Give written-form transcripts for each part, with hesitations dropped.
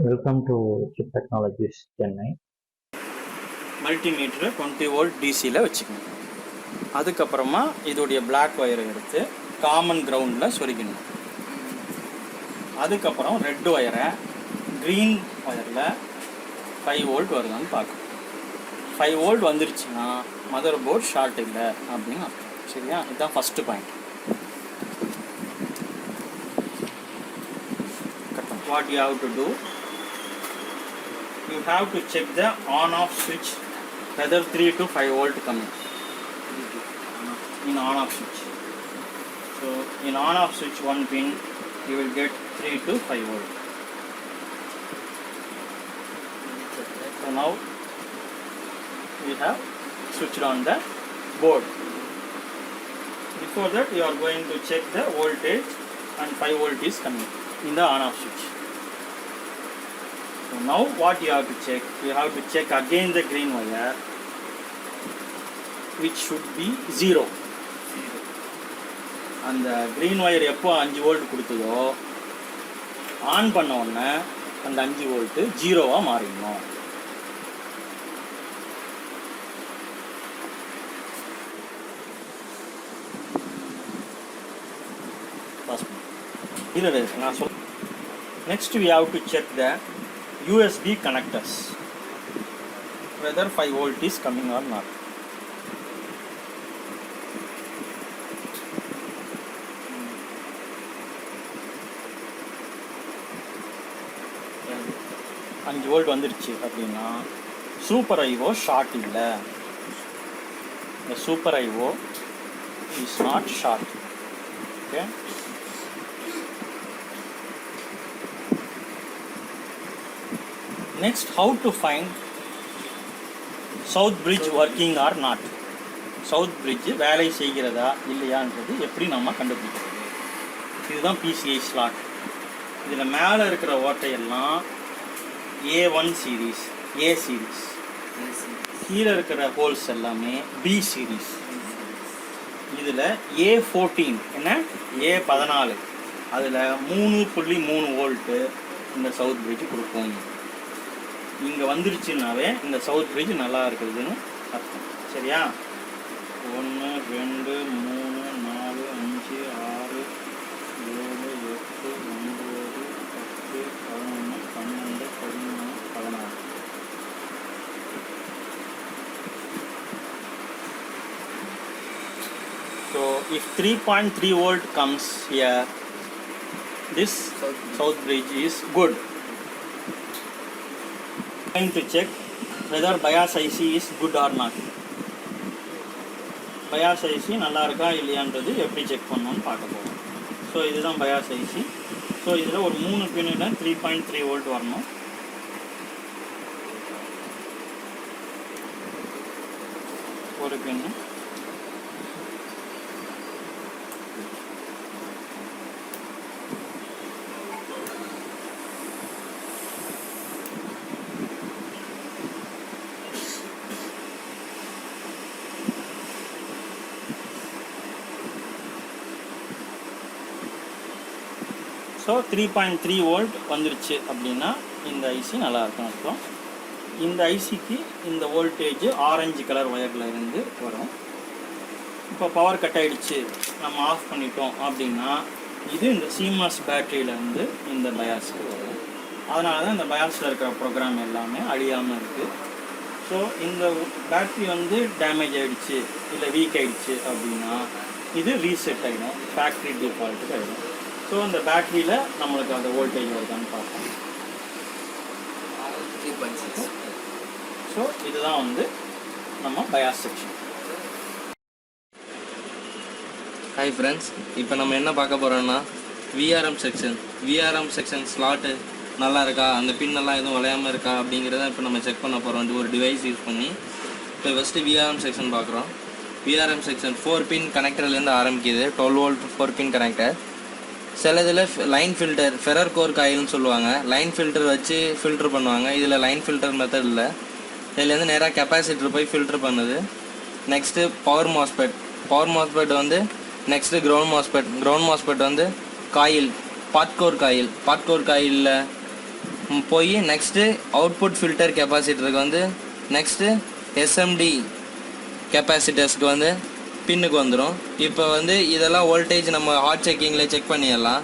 Welcome to Chip Technologies Chennai. Multimeter 20 volt டிசியில் வச்சுக்கணும். அதுக்கப்புறமா இதோடைய பிளாக் ஒயரை எடுத்து காமன் கிரவுண்டில் சொருகிடணும். அதுக்கப்புறம் ரெட் ஒயரை க்ரீன் ஒயரில் 5 வோல்ட் வருதான்னு பார்க்கணும். 5 வோல்ட் வந்துருச்சுன்னா மதர் போர்ட் ஷார்ட் இல்லை அப்படின்னு அர்த்தம். சரியா? இதுதான் first point. What you have to do, you have to check the on off switch whether 3 to 5 volt coming in on off switch. So in on off switch one pin you will get 3 to 5 volt. So now we have switched on the board. Before that you are going to check the voltage and 5 volt is coming in the on off switch. So now what you have to check, you have to check again the green wire which should be 0. And the green wire எப்போ 5 volt கொடுத்ததோ on பண்ண உடனே அந்த 5 volt 0வா மாறிடணும். இல்லை நான் சொல். Next we have to check the USB connectors whether 5 volt is coming or not. அஞ்சு volt வந்துருச்சு அப்படின்னா சூப்பர் ஐஓ ஷார்ட் இல்லை. இந்த super IO is not short. Okay, next how to find south bridge working or not. south bridge வேலை செய்கிறதா இல்லையான்றது எப்படி நம்ம கண்டுபிடிக்கிறது? இதுதான் PCI ஸ்லாட். இதில் மேலே இருக்கிற ஓட்டையெல்லாம் A1 சீரீஸ், A சீரீஸ். கீழே இருக்கிற ஹோல்ஸ் எல்லாமே B சீரீஸ். இதில் A14 என்ன A14 அதில் 3.3 வோல்ட்டு இந்த சவுத் பிரிட்ஜ் கொடுக்கும். இங்கே வந்துருச்சுன்னாவே இந்த சவுத் பிரிட்ஜ் நல்லா இருக்குதுன்னு அர்த்தம். சரியா? 1 2 3 4 5 6 7 8 9 10 11 12 13 14. So if 3.3 volt comes here, this south bridge is good. Trying to check whether bias IC is good or not. bias IC நல்லா இருக்கா இல்லையான்றது எப்படி செக் பண்ணணும்னு பார்க்க போகிறோம். ஸோ இதுதான் bias IC. ஸோ இதில் ஒரு 3 பின்னில் 3.3 வோல்ட் வரணும். ஒரு பின்னு ஸோ 3.3 வோல்ட் வந்துருச்சு அப்படின்னா இந்த ஐசி நல்லா இருக்கும் அர்த்தம். இந்த ஐசிக்கு இந்த வோல்டேஜ் ஆரஞ்சு கலர் ஒயரில் இருந்து வரும். இப்போ பவர் கட் ஆகிடுச்சு, நம்ம ஆஃப் பண்ணிட்டோம் அப்படின்னா இது இந்த CMOS பேட்டரியிலேருந்து இந்த பயாஸுக்கு வரும். அதனால தான் இந்த பயாஸில் இருக்கிற ப்ரோக்ராம் எல்லாமே அழியாமல் இருக்குது. ஸோ இந்த பேட்ரி வந்து டேமேஜ் ஆகிடுச்சு இல்லை வீக் ஆகிடுச்சு அப்படின்னா இது ரீசெட் ஆகிடும், ஃபேக்ட்ரி டிஃபால்ட்டுக்கு ஆகிடும். ஸோ அந்த பேட்டரியில் நம்மளுக்கு அந்த வோல்டேஜ் வருதான்னு பார்ப்போம். ஸோ இதுதான் வந்து நம்ம பயாஸ் செக்ஷன். ஹாய் ஃப்ரெண்ட்ஸ், இப்போ நம்ம என்ன பார்க்க போகிறோம்னா விஆர்எம் செக்ஷன் ஸ்லாட்டு நல்லா இருக்கா, அந்த பின்னெல்லாம் எதுவும் வளையாமல் இருக்கா அப்படிங்கிறத இப்போ நம்ம செக் பண்ண போகிறோம். ஒரு டிவைஸ் யூஸ் பண்ணி. இப்போ ஃபஸ்ட்டு விஆர்எம் செக்ஷன் பார்க்குறோம். விஆர்எம் செக்ஷன் 4 பின் கனெக்டர்லேருந்து ஆரம்பிக்குது. 12 வோல்ட் 4 பின் கனெக்டர். சில இதில் லைன் ஃபில்டர், ஃபெரர் கோர் காயில்னு சொல்லுவாங்க, லைன் ஃபில்டர் வச்சு ஃபில்ட்ரு பண்ணுவாங்க. இதில் லைன் ஃபில்டர் மெத்தட் இல்லை. இதுலேருந்து நேராக கெப்பாசிட்டர் போய் ஃபில்ட்ரு பண்ணுது. நெக்ஸ்ட்டு பவர் மாஸ்பெட் வந்து நெக்ஸ்ட்டு கிரவுண்ட் மாஸ்பெட் வந்து காயில் பாட்கோர் காயிலில் போய் நெக்ஸ்ட்டு அவுட்புட் ஃபில்டர் கெப்பாசிட்டருக்கு வந்து நெக்ஸ்ட்டு எஸ்எம்டி கெப்பாசிட்டர்ஸ்க்கு வந்து பின்னுக்கு வந்துடும். இப்போ வந்து இதெல்லாம் வோல்டேஜ் நம்ம ஹாட் செக்கிங்கில் செக் பண்ணிடலாம்.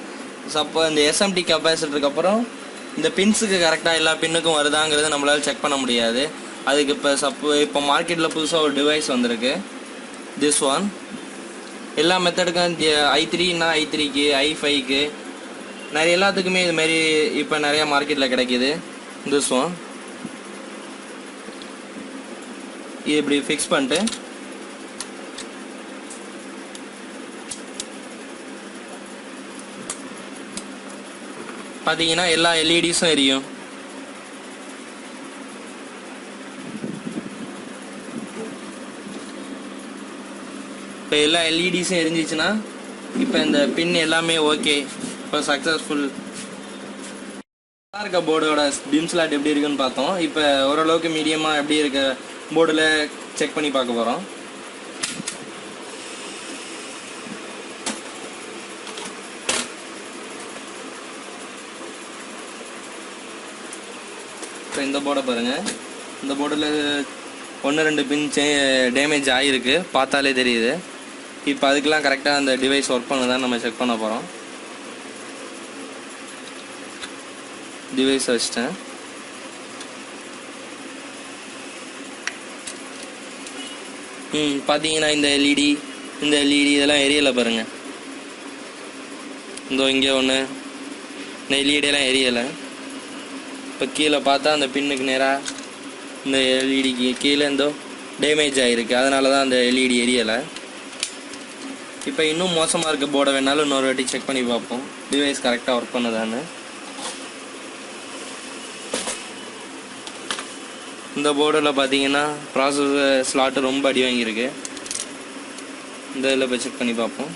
சப்போ இந்த எஸ்எம்டி கெப்பாசிட்டருக்கு அப்புறம் இந்த பின்ஸுக்கு கரெக்டாக எல்லா பின்னுக்கும் வருதாங்கிறது நம்மளால் செக் பண்ண முடியாது. அதுக்கு இப்போ மார்க்கெட்டில் புதுசாக ஒரு டிவைஸ் வந்திருக்கு, திஸ் ஒன். எல்லா மெத்தடுக்கும் i3னா i3க்கு i5க்கு நிறைய எல்லாத்துக்குமே இதுமாரி இப்போ நிறையா மார்க்கெட்டில் கிடைக்கிது. திஸ் ஒன் இது இப்படி ஃபிக்ஸ் பண்ணிட்டு பார்த்தீங்கன்னா எல்லா எல்இடிஸும் எரியும். இப்போ எல்லா எல்இடிஸும் எரிஞ்சிச்சுன்னா இப்போ இந்த பின் எல்லாமே ஓகே, இப்போ சக்ஸஸ்ஃபுல். நல்லா இருக்க போர்டோட டிம் ஸ்லாட் எப்படி இருக்குன்னு பார்த்தோம். இப்போ ஓரளவுக்கு மீடியமாக எப்படி இருக்க போர்டில் செக் பண்ணி பார்க்க போகிறோம். இப்போ இந்த போர்டை பாருங்கள். இந்த போர்டில் 1-2 பின் டேமேஜ் ஆகிருக்கு, பார்த்தாலே தெரியுது. இப்போ அதுக்கெலாம் கரெக்டாக அந்த டிவைஸ் ஒர்க் பண்ணுதான்னு நம்ம செக் பண்ண போகிறோம். டிவைஸ் வச்சிட்டேன். பார்த்தீங்கன்னா இந்த எல்இடி இதெல்லாம் எரியலை பாருங்கள். இங்கே ஒன்று இந்த எல்இடியெல்லாம் எரியலை. இப்போ கீழே பார்த்தா அந்த பின்னுக்கு நேராக இந்த எல்இடிக்கு கீழே டேமேஜ் ஆகிருக்கு, அதனால தான் அந்த எல்இடி எரியலை. இப்போ இன்னும் மோசமாக இருக்க போர்டை வேணாலும் இன்னொரு வாட்டி செக் பண்ணி பார்ப்போம், டிவைஸ் கரெக்டாக ஒர்க் பண்ணுதான்னு. இந்த போர்டில் பார்த்தீங்கன்னா ப்ராசஸர் ஸ்லாட்டு ரொம்ப அடி வாங்கியிருக்கு. இந்த இதில் போய் செக் பண்ணி பார்ப்போம்.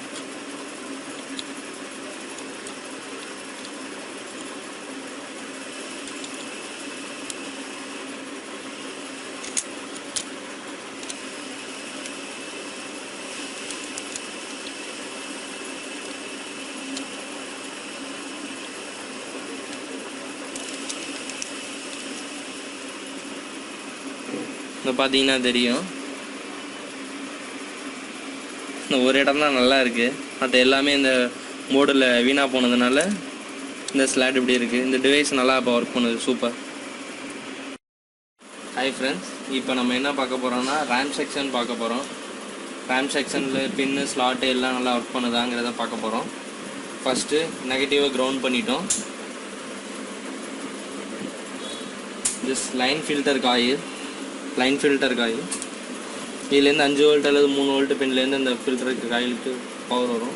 இந்த பார்த்தீங்கன்னா தெரியும், இந்த ஒரு இடம் தான் நல்லா இருக்குது, மற்ற எல்லாமே இந்த போர்டில் வீணாக போனதுனால இந்த ஸ்லாட் இப்படி இருக்குது. இந்த டிவைஸ் நல்லா இப்போ ஒர்க் பண்ணுது, சூப்பர். ஹாய் ஃப்ரெண்ட்ஸ், இப்போ நம்ம என்ன பார்க்க போகிறோம்னா ரேம் செக்ஷன் பார்க்க போகிறோம். ரேம் செக்ஷனில் பின்னு ஸ்லாட்டு எல்லாம் நல்லா ஒர்க் பண்ணுதாங்கிறத பார்க்க போகிறோம். ஃபஸ்ட்டு நெகட்டிவை கிரவுண்ட் பண்ணிட்டோம். திஸ் லைன் ஃபில்டர் காயில் இதுலேருந்து 5 வோல்ட் அல்லது 3 வோல்ட் பின்லேருந்து இந்த ஃபில்டருக்கு காயிலுக்கு பவர் வரும்.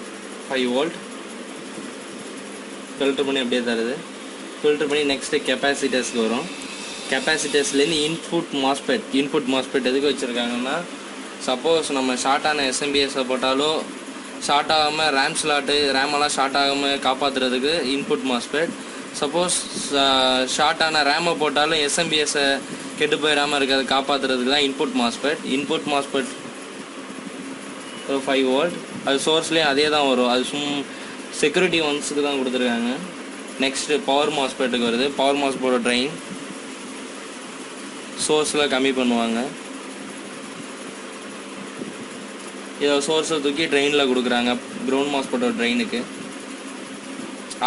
5 வோல்ட் ஃபில்டர் பண்ணி அப்படியே தருது. ஃபில்டர் பண்ணி நெக்ஸ்ட்டு கெப்பாசிட்டர்ஸ்க்கு வரும். கெப்பாசிட்டர்ஸ்லேருந்து இன்புட் மாஸ்பெட் எதுக்கு வச்சுருக்காங்கன்னா, சப்போஸ் நம்ம ஷார்ட்டான எஸ்எம்பிஎஸை போட்டாலோ ஷார்ட் ஆகாமல் ரேமெல்லாம் ஷார்ட் ஆகாமல் காப்பாற்றுறதுக்கு இன்புட் மாஸ்பெட். சப்போஸ் ஷார்ட்டான ரேமை போட்டாலும் எஸ்எம்பிஎஸை கெட்டு போயிடாமல் இருக்கிறது காப்பாற்றுறதுக்கு தான் இன்புட் மாஸ்பெட் 5 வோல்ட். அது சோர்ஸ்லேயும் அதே தான் வரும், அது செக்யூரிட்டி ஒன்ஸுக்கு தான் கொடுத்துருக்காங்க. நெக்ஸ்ட்டு பவர் மாஸ்பெட்டுக்கு வருது. பவர் மாஸ்பெட்டோட ட்ரெயின் சோர்ஸில் கம்மி பண்ணுவாங்க. இதை சோர்ஸை தூக்கி ட்ரெயினில் கொடுக்குறாங்க, கிரவுண்ட் மாஸ்பெட்டோட ட்ரெயினுக்கு.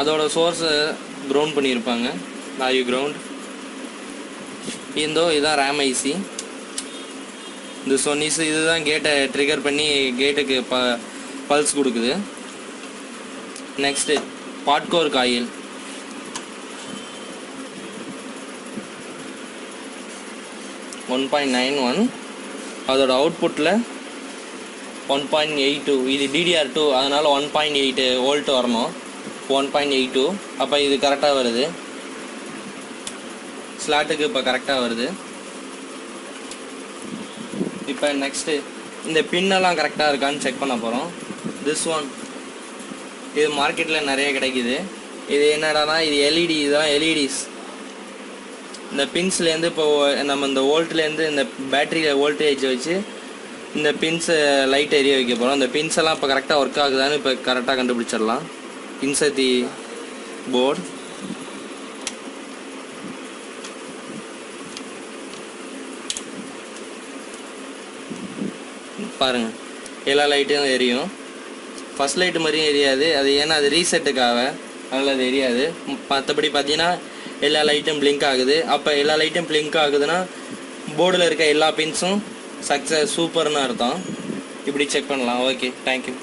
அதோட சோர்ஸை கிரவுண்ட் பண்ணியிருப்பாங்க, நாயு கிரவுண்ட். இதுதான் ரேம் ஐசி. இந்த சொன்னிஸ் இதுதான் கேட்டை ட்ரிகர் பண்ணி கேட்டுக்கு பல்ஸ் கொடுக்குது. Next பாட்கோர் coil. .91 அதோட அவுட்புட்டில் 1.82. இது DDR2, அதனால் 1.8 வோல்ட் வரணும். 1.82. அப்போ இது கரெக்டாக வருது, ஸ்லாட்டுக்கு இப்போ கரெக்டாக வருது. இப்போ நெக்ஸ்ட்டு இந்த பின்னெல்லாம் கரெக்டாக இருக்கான்னு செக் பண்ண போகிறோம். திஸ் ஒன் இது மார்க்கெட்டில் நிறைய கிடைக்கிது. இது என்னடானா இது எல்இடி, இதுதான் எல்இடிஸ். இந்த பின்ஸ்லேருந்து இப்போ நம்ம இந்த வோல்ட்லேருந்து இந்த பேட்டரியில் வோல்டேஜ் வச்சு இந்த பின்ஸை லைட் எரிய வைக்க போகிறோம். இந்த பின்ஸ் எல்லாம் இப்போ கரெக்டாக ஒர்க் ஆகுதான்னு இப்போ கரெக்டாக கண்டுபிடிச்சிடலாம். இன்சைட் தி போர்டு பாருங்கள் எல்லா லைட்டும் எரியும். ஃபஸ்ட் லைட்டு மாதிரியும் எரியாது, அது ஏன்னா அது ரீசெட்டுக்காக, அதனால் அது எரியாது. மற்றபடி பார்த்தீங்கன்னா எல்லா லைட்டும் பிளிங்க் ஆகுது. அப்போ எல்லா லைட்டும் பிளிங்க் ஆகுதுன்னா போர்டில் இருக்க எல்லா பின்ஸும் சக்ஸஸ் சூப்பர்னு அர்த்தம். இப்படி செக் பண்ணலாம். Okay, thank you.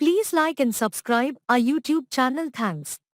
Please like and subscribe our YouTube channel. Thanks.